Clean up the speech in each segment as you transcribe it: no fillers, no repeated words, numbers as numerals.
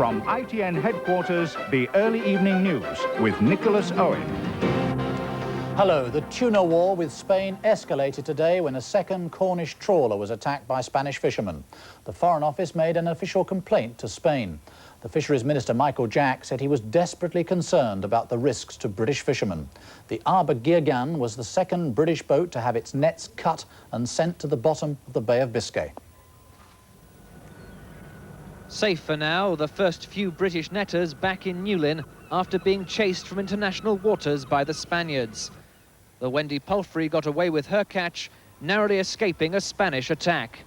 From ITN headquarters, the early evening news with Nicholas Owen. Hello. The Tuna war with Spain escalated today when a second Cornish trawler was attacked by Spanish fishermen. The Foreign Office made an official complaint to Spain. The Fisheries Minister, Michael Jack, said he was desperately concerned about the risks to British fishermen. The Abergirgan was the second British boat to have its nets cut and sent to the bottom of the Bay of Biscay. Safe for now, the first few British netters back in Newlyn after being chased from international waters by the Spaniards. The Wendy Palfrey got away with her catch, narrowly escaping a Spanish attack.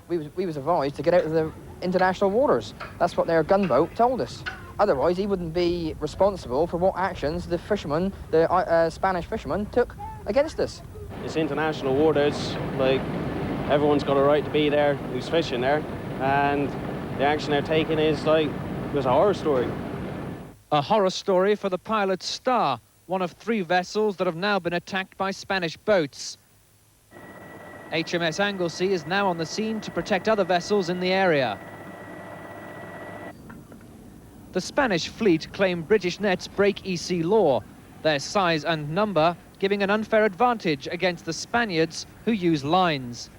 We was advised to get out of the international waters. That's what their gunboat told us. Otherwise, he wouldn't be responsible for what actions the fishermen, the Spanish fishermen, took against us. It's international waters, like, everyone's got a right to be there who's fishing there, and the action they're taking is, like, it was a horror story. A horror story for the pilot Star, one of 3 vessels that have now been attacked by Spanish boats. HMS Anglesey is now on the scene to protect other vessels in the area. The Spanish fleet claim British nets break EC law, their size and number giving an unfair advantage against the Spaniards who use lines.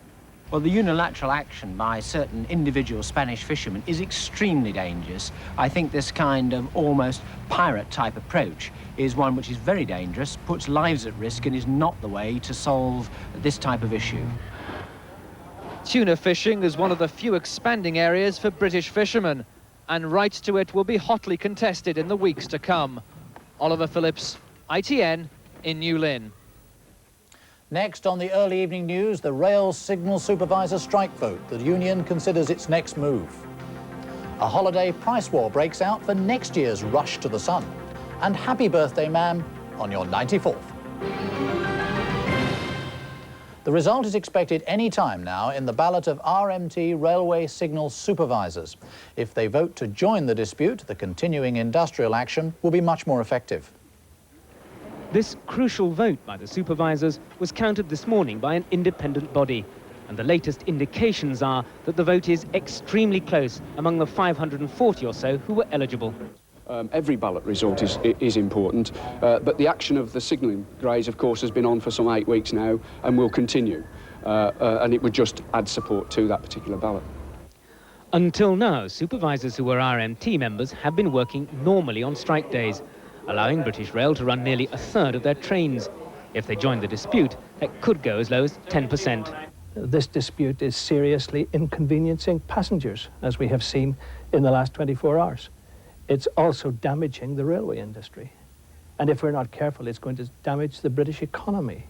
Well, the unilateral action by certain individual Spanish fishermen is extremely dangerous. I think this kind of almost pirate-type approach is one which is very dangerous, puts lives at risk, and is not the way to solve this type of issue. Tuna fishing is one of the few expanding areas for British fishermen, and rights to it will be hotly contested in the weeks to come. Oliver Phillips, ITN, in Newlyn. Next on the early evening news, the rail signal supervisor strike vote. The union considers its next move. A holiday price war breaks out for next year's rush to the sun. And happy birthday, ma'am, on your 94th. The result is expected any time now in the ballot of RMT railway signal supervisors. If they vote to join the dispute, the continuing industrial action will be much more effective. This crucial vote by the supervisors was counted this morning by an independent body, and the latest indications are that the vote is extremely close among the 540 or so who were eligible. Every ballot result is important, but the action of the signalling grades, of course, has been on for some 8 weeks now and will continue, and it would just add support to that particular ballot. Until now, supervisors who were RMT members have been working normally on strike days, allowing British Rail to run nearly a third of their trains. If they join the dispute, that could go as low as 10%. This dispute is seriously inconveniencing passengers, as we have seen in the last 24 hours. It's also damaging the railway industry. And if we're not careful, it's going to damage the British economy.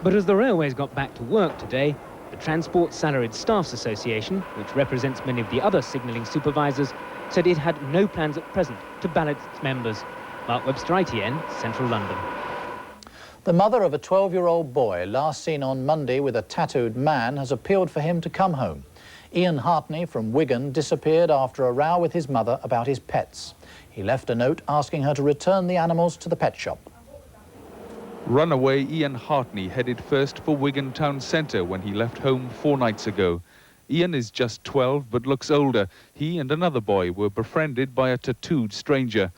But as the railways got back to work today, the Transport Salaried Staffs Association, which represents many of the other signalling supervisors, said it had no plans at present to ballot its members. Mark Webster, ITN, Central London. The mother of a 12-year-old boy, last seen on Monday with a tattooed man, has appealed for him to come home. Ian Hartney from Wigan disappeared after a row with his mother about his pets. He left a note asking her to return the animals to the pet shop. Runaway Ian Hartney headed first for Wigan town centre when he left home 4 nights ago. Ian is just 12 but looks older. He and another boy were befriended by a tattooed stranger.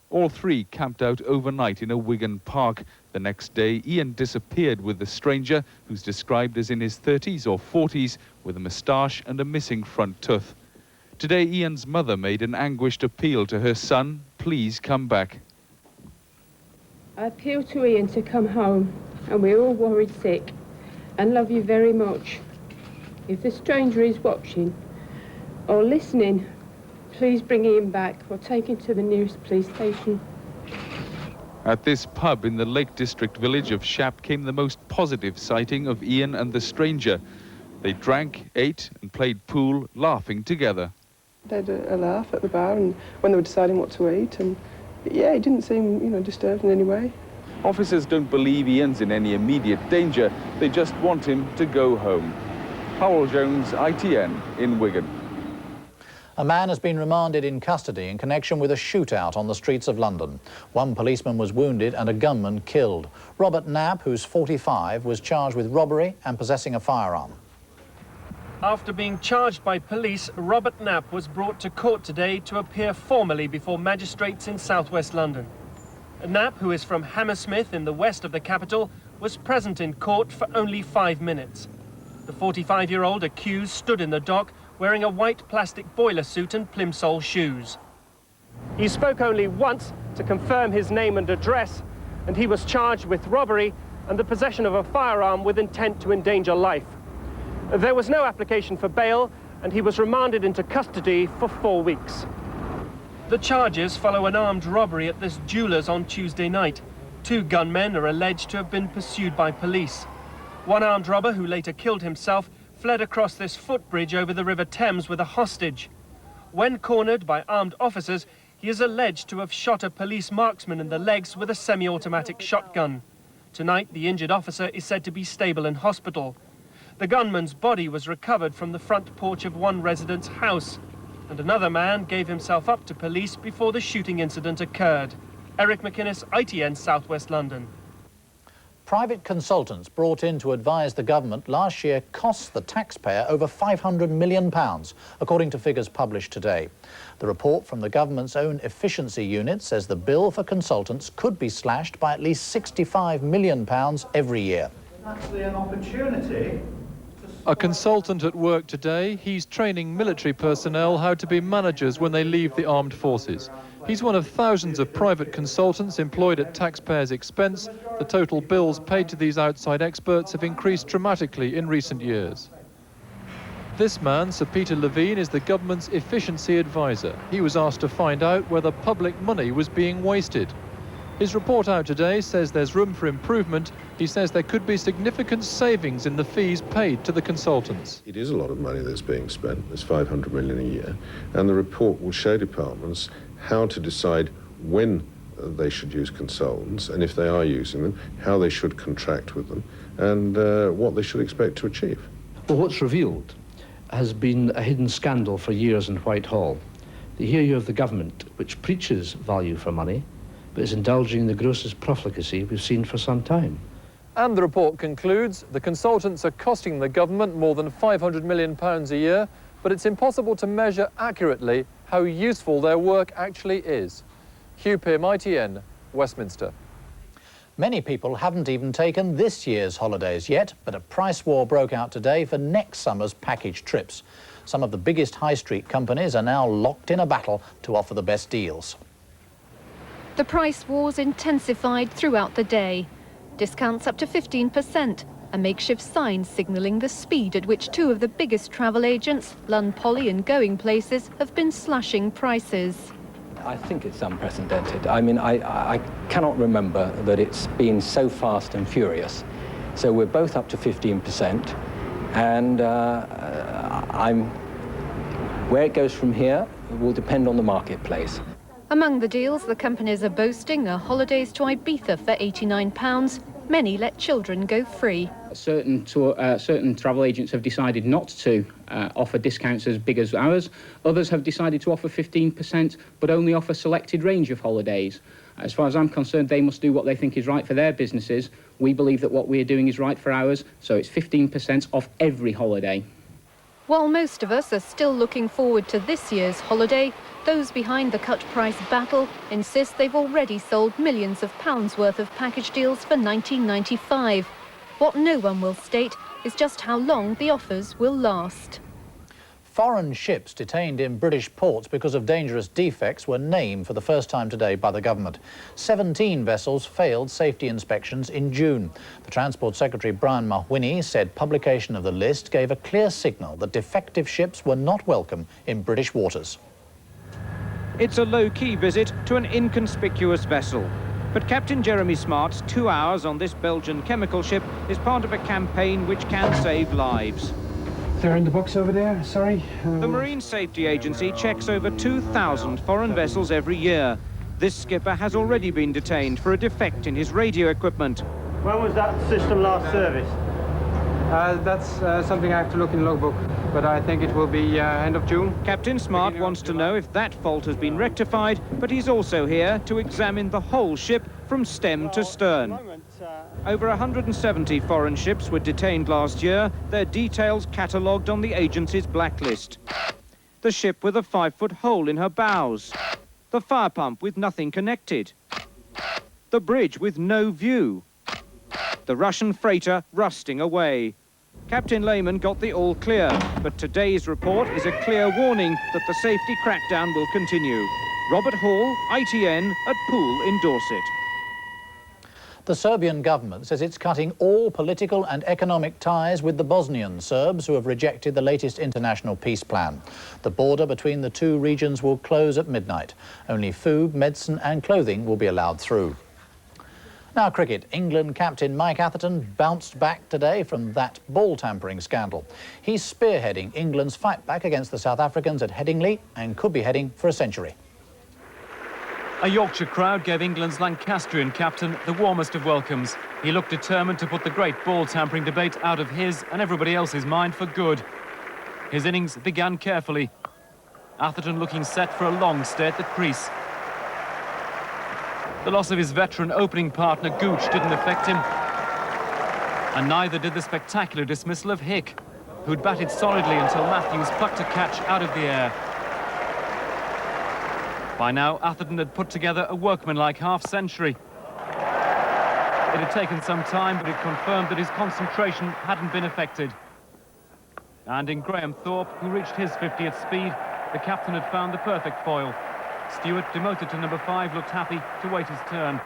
All 3 camped out overnight in a Wigan park. The next day, Ian disappeared with the stranger, who's described as in his 30s or 40s, with a moustache and a missing front tooth. Today, Ian's mother made an anguished appeal to her son, please come back. I appeal to Ian to come home, and we're all worried sick, and love you very much. If the stranger is watching or listening, please bring Ian back or take him to the nearest police station. At this pub in the Lake District village of Shap came the most positive sighting of Ian and the stranger. They drank, ate and played pool, laughing together. They had a laugh at the bar and when they were deciding what to eat, and yeah, he didn't seem, disturbed in any way. Officers don't believe Ian's in any immediate danger. They just want him to go home. Howell Jones, ITN, in Wigan. A man has been remanded in custody in connection with a shootout on the streets of London. 1 policeman was wounded and a gunman killed. Robert Knapp, who's 45, was charged with robbery and possessing a firearm. After being charged by police, Robert Knapp was brought to court today to appear formally before magistrates in southwest London. Knapp, who is from Hammersmith in the west of the capital, was present in court for only 5 minutes. The 45-year-old accused stood in the dock wearing a white plastic boiler suit and plimsoll shoes. He spoke only once to confirm his name and address, and he was charged with robbery and the possession of a firearm with intent to endanger life. There was no application for bail, and he was remanded into custody for 4 weeks. The charges follow an armed robbery at this jeweller's on Tuesday night. 2 gunmen are alleged to have been pursued by police. One armed robber, who later killed himself, fled across this footbridge over the River Thames with a hostage. When cornered by armed officers, he is alleged to have shot a police marksman in the legs with a semi-automatic shotgun. Tonight, the injured officer is said to be stable in hospital. The gunman's body was recovered from the front porch of one resident's house, and another man gave himself up to police before the shooting incident occurred. Eric McInnes, ITN, Southwest London. Private consultants brought in to advise the government last year cost the taxpayer over £500 million, according to figures published today. The report from the government's own efficiency unit says the bill for consultants could be slashed by at least £65 million every year. Actually an opportunity. A consultant at work today, he's training military personnel how to be managers when they leave the armed forces. He's one of thousands of private consultants employed at taxpayers' expense. The total bills paid to these outside experts have increased dramatically in recent years. This man, Sir Peter Levine, is the government's efficiency advisor. He was asked to find out whether public money was being wasted. His report out today says there's room for improvement. He says there could be significant savings in the fees paid to the consultants. It is a lot of money that's being spent. There's $500 million a year. And the report will show departments how to decide when they should use consultants, and if they are using them, how they should contract with them, and what they should expect to achieve. Well, what's revealed has been a hidden scandal for years in Whitehall. Here you have the government, which preaches value for money, but is indulging in the grossest profligacy we've seen for some time. And the report concludes the consultants are costing the government more than £500 million a year, but it's impossible to measure accurately how useful their work actually is. Hugh Pym, ITN, Westminster. Many people haven't even taken this year's holidays yet, but a price war broke out today for next summer's package trips. Some of the biggest high street companies are now locked in a battle to offer the best deals. The price wars intensified throughout the day. Discounts up to 15%, a makeshift sign signalling the speed at which 2 of the biggest travel agents, Lund Poly and Going Places, have been slashing prices. I think it's unprecedented. I mean, I cannot remember that it's been so fast and furious. So we're both up to 15%, and where it goes from here will depend on the marketplace. Among the deals, the companies are boasting are holidays to Ibiza for £89. Many let children go free. Certain travel agents have decided not to offer discounts as big as ours. Others have decided to offer 15%, but only offer a selected range of holidays. As far as I'm concerned, they must do what they think is right for their businesses. We believe that what we're doing is right for ours, so it's 15% off every holiday. While most of us are still looking forward to this year's holiday, those behind the cut price battle insist they've already sold millions of pounds worth of package deals for $19.95. What no one will state is just how long the offers will last. Foreign ships detained in British ports because of dangerous defects were named for the first time today by the government. 17 vessels failed safety inspections in June. The Transport Secretary Brian Mahwini said publication of the list gave a clear signal that defective ships were not welcome in British waters. It's a low-key visit to an inconspicuous vessel. But Captain Jeremy Smart's 2 hours on this Belgian chemical ship is part of a campaign which can save lives. They're in the box over there, sorry. The Marine Safety Agency checks over 2,000 foreign vessels every year. This skipper has already been detained for a defect in his radio equipment. When was that system last serviced? That's something I have to look in the logbook, but I think it will be end of June. Captain Smart wants to know if that fault has been rectified, but he's also here to examine the whole ship from stem to stern. Over 170 foreign ships were detained last year, their details catalogued on the agency's blacklist. The ship with a 5-foot hole in her bows. The fire pump with nothing connected. The bridge with no view. The Russian freighter rusting away. Captain Lehman got the all clear, but today's report is a clear warning that the safety crackdown will continue. Robert Hall, ITN, at Poole in Dorset. The Serbian government says it's cutting all political and economic ties with the Bosnian Serbs who have rejected the latest international peace plan. The border between the two regions will close at midnight. Only food, medicine and clothing will be allowed through. Now cricket. England captain Mike Atherton bounced back today from that ball tampering scandal. He's spearheading England's fight back against the South Africans at Headingley and could be heading for a century. A Yorkshire crowd gave England's Lancastrian captain the warmest of welcomes. He looked determined to put the great ball tampering debate out of his and everybody else's mind for good. His innings began carefully. Atherton looking set for a long stay at the crease. The loss of his veteran opening partner Gooch didn't affect him. And neither did the spectacular dismissal of Hick, who'd batted solidly until Matthews plucked a catch out of the air. By now, Atherton had put together a workmanlike half-century. It had taken some time, but it confirmed that his concentration hadn't been affected. And in Graham Thorpe, who reached his 50th speed, the captain had found the perfect foil. Stewart, demoted to number 5, looked happy to wait his turn.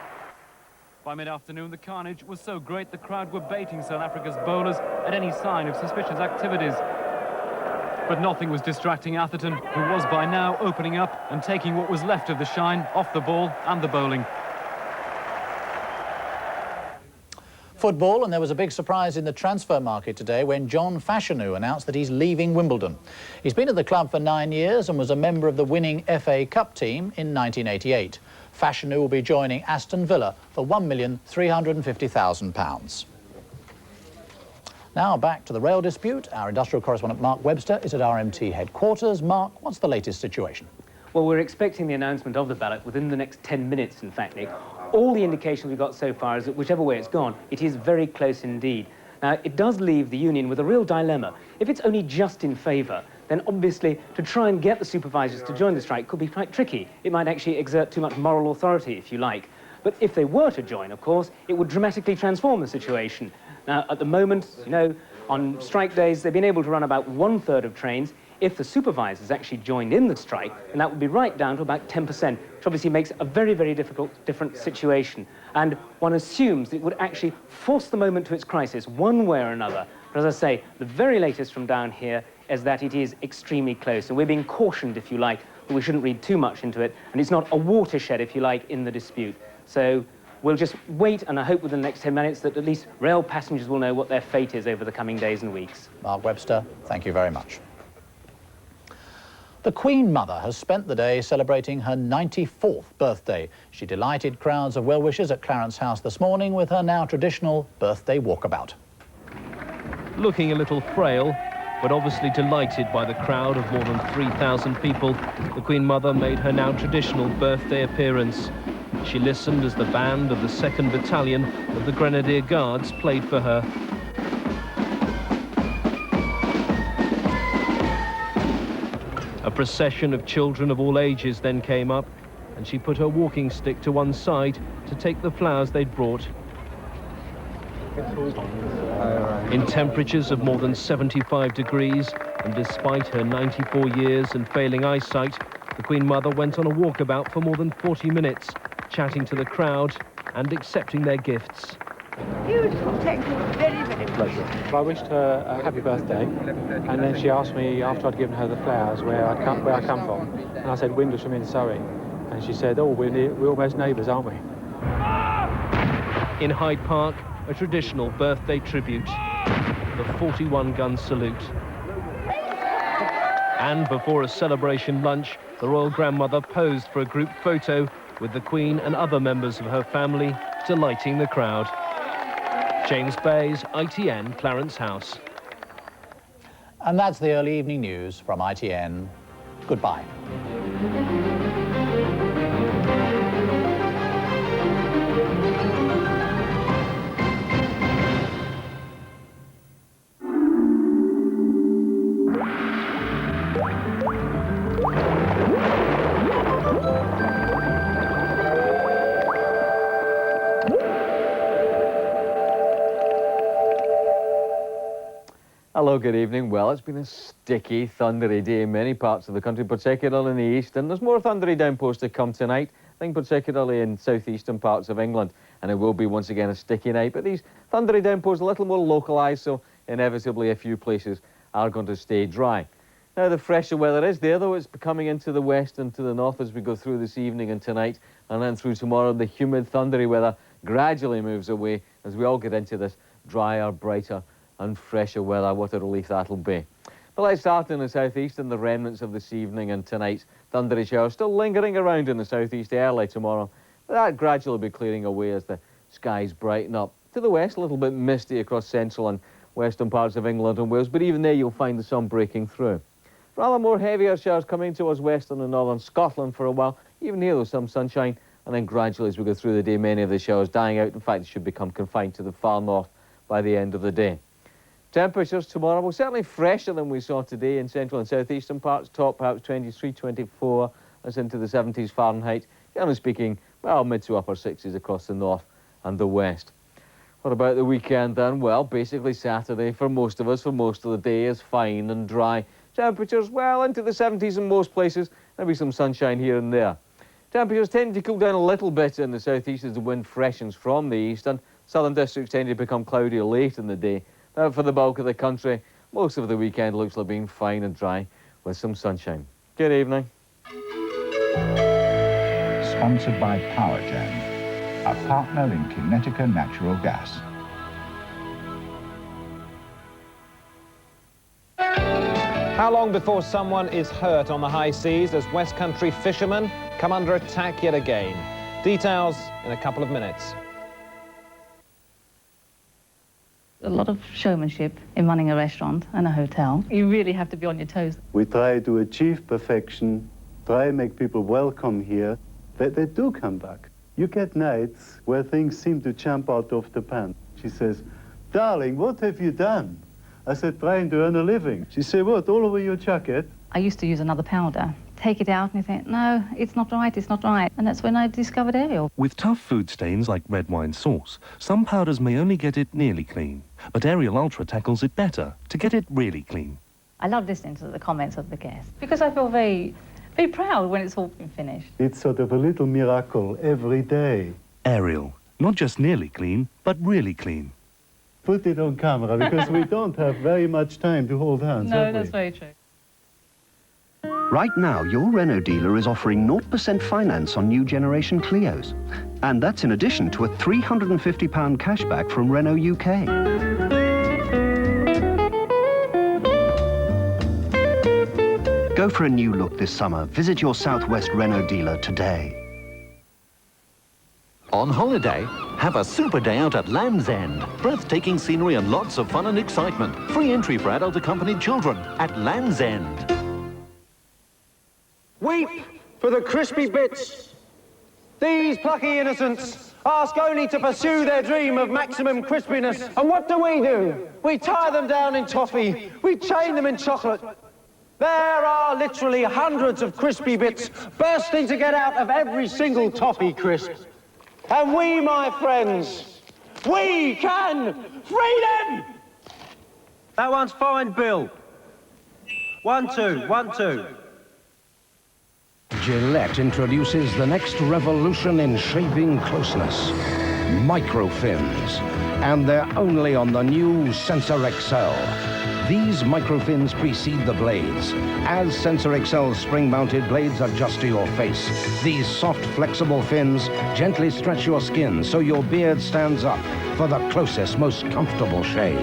By mid-afternoon, the carnage was so great the crowd were baiting South Africa's bowlers at any sign of suspicious activities. But nothing was distracting Atherton, who was by now opening up and taking what was left of the shine off the ball and the bowling. Football, and there was a big surprise in the transfer market today when John Fashanu announced that he's leaving Wimbledon. He's been at the club for 9 years and was a member of the winning FA Cup team in 1988. Fashanu will be joining Aston Villa for £1,350,000. Now back to the rail dispute. Our industrial correspondent Mark Webster is at RMT headquarters. Mark, what's the latest situation? Well, we're expecting the announcement of the ballot within the next 10 minutes, in fact, Nick. All the indications we've got so far is that whichever way it's gone, it is very close indeed. Now, it does leave the union with a real dilemma. If it's only just in favour, then obviously to try and get the supervisors to join the strike could be quite tricky. It might actually exert too much moral authority, if you like. But if they were to join, of course, it would dramatically transform the situation. Now, at the moment, you know, on strike days, they've been able to run about 1/3 of trains. If the supervisors actually joined in the strike, then that would be right down to about 10%, which obviously makes a very, very different situation. And one assumes it would actually force the moment to its crisis one way or another. But as I say, the very latest from down here is that it is extremely close. And we're being cautioned, if you like, that we shouldn't read too much into it. And it's not a watershed, if you like, in the dispute. So we'll just wait, and I hope within the next 10 minutes that at least rail passengers will know what their fate is over the coming days and weeks. Mark Webster, thank you very much. The Queen Mother has spent the day celebrating her 94th birthday. She delighted crowds of well-wishers at Clarence House this morning with her now traditional birthday walkabout. Looking a little frail, but obviously delighted by the crowd of more than 3,000 people, the Queen Mother made her now traditional birthday appearance. She listened as the band of the 2nd Battalion of the Grenadier Guards played for her. A procession of children of all ages then came up, and she put her walking stick to one side to take the flowers they'd brought. In temperatures of more than 75 degrees, and despite her 94 years and failing eyesight, the Queen Mother went on a walkabout for more than 40 minutes, chatting to the crowd and accepting their gifts. Beautiful, thank you very, very much. Pleasure. I wished her a happy birthday, and then she asked me, after I'd given her the flowers, where I come from. And I said, Windlesham in Surrey. And she said, oh, we're almost neighbours, aren't we? In Hyde Park, a traditional birthday tribute, the 41-gun salute. And before a celebration lunch, the royal grandmother posed for a group photo with the Queen and other members of her family, delighting the crowd. James Bayes, ITN, Clarence House. And that's the early evening news from ITN. Goodbye. Hello, good evening. Well, it's been a sticky, thundery day in many parts of the country, particularly in the east, and there's more thundery downpours to come tonight, I think particularly in southeastern parts of England, and it will be once again a sticky night, but these thundery downpours are a little more localised, so inevitably a few places are going to stay dry. Now, the fresher weather is there, though it's coming into the west and to the north as we go through this evening and tonight, and then through tomorrow. The humid, thundery weather gradually moves away as we all get into this drier, brighter and fresher weather. What a relief that'll be. But let's start in the southeast, and the remnants of this evening and tonight's thundery showers still lingering around in the southeast early tomorrow. But that gradually be clearing away as the skies brighten up. To the west, a little bit misty across central and western parts of England and Wales, but even there you'll find the sun breaking through. Rather more heavier showers coming towards western and northern Scotland for a while. Even here there's some sunshine, and then gradually as we go through the day, many of the showers dying out. In fact, it should become confined to the far north by the end of the day. Temperatures tomorrow, well, certainly fresher than we saw today in central and southeastern parts. Top perhaps 23, 24, that's into the 70s Fahrenheit. Generally speaking, well, mid to upper 60s across the north and the west. What about the weekend then? Well, basically Saturday for most of us, for most of the day, is fine and dry. Temperatures, well, into the 70s in most places. Maybe some sunshine here and there. Temperatures tend to cool down a little bit in the southeast as the wind freshens from the east, and southern districts tend to become cloudy late in the day. Now, for the bulk of the country, most of the weekend looks like being fine and dry with some sunshine. Good evening. Sponsored by PowerGen, a partner in Kinetica Natural Gas. How long before someone is hurt on the high seas as West Country fishermen come under attack yet again? Details in a couple of minutes. A lot of showmanship in running a restaurant and a hotel. You really have to be on your toes. We try to achieve perfection, try to make people welcome here, that they do come back. You get nights where things seem to jump out of the pan. She says, "Darling, what have you done?" I said, "Trying to earn a living." She said, "What, all over your jacket?" I used to use another powder. Take it out and you think, no, it's not right, it's not right. And that's when I discovered Ariel. With tough food stains like red wine sauce, some powders may only get it nearly clean. But Ariel Ultra tackles it better to get it really clean. I love listening to the comments of the guests because I feel very, very proud when it's all been finished. It's sort of a little miracle every day. Ariel, not just nearly clean, but really clean. Put it on camera because we don't have very much time to hold hands. No, that's very true. Right now, your Renault dealer is offering 0% finance on new generation Clios. And that's in addition to a £350 cashback from Renault UK. Go for a new look this summer. Visit your Southwest Renault dealer today. On holiday, have a super day out at Land's End. Breathtaking scenery and lots of fun and excitement. Free entry for adult accompanied children at Land's End. Weep for the crispy bits. These plucky innocents ask only to pursue their dream of maximum crispiness. And what do? We tie them down in toffee. We chain them in chocolate. There are literally hundreds of crispy bits bursting to get out of every single toffee crisp. And we, my friends, we can free them! That one's fine, Bill. 1, 2, 1, 2. Gillette introduces the next revolution in shaving closeness. Microfins. And they're only on the new Sensor XL. These microfins precede the blades. As Sensor XL's spring-mounted blades adjust to your face, these soft, flexible fins gently stretch your skin so your beard stands up for the closest, most comfortable shave.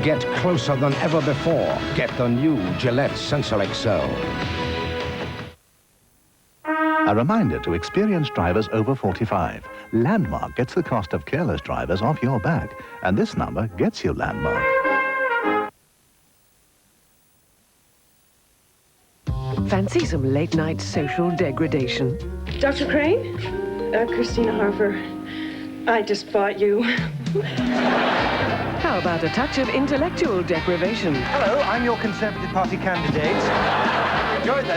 Get closer than ever before. Get the new Gillette Sensor XL. A reminder to experienced drivers over 45. Landmark gets the cost of careless drivers off your back, and this number gets you Landmark. Fancy some late-night social degradation? Dr. Crane? Christina Harper. I just bought you. How about a touch of intellectual deprivation? Hello, I'm your Conservative Party candidate. Enjoy then.